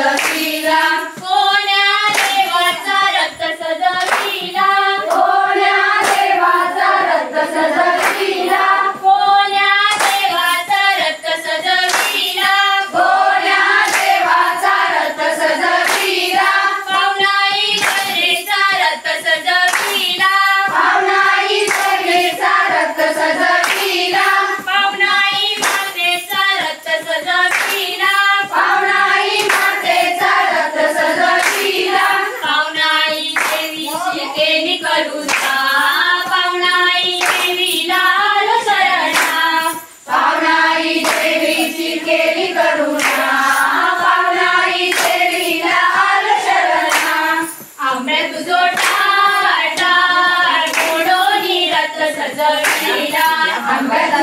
सजविला कोण्या देवाचा रथ सजविला कोण्या देवाचा रथ सजविला कोण्या देवाचा रथ सजविला कोण्या देवाचा रथ सजविला पावनाई गणेशा रथ सजविला पावनाई गणेशा रथ सजविला पावनाई मातेचा रथ सजविला पावनाई मातेचा रथ सजविला पावनाई देवीची केली करुणा पावनाई देवीला आलो शरणा पावनाई देवीची केली करुणा पावनाई देवीला आलो शरणा आंब्यात जोडा मोडोनी रथ सजविला आंब्यात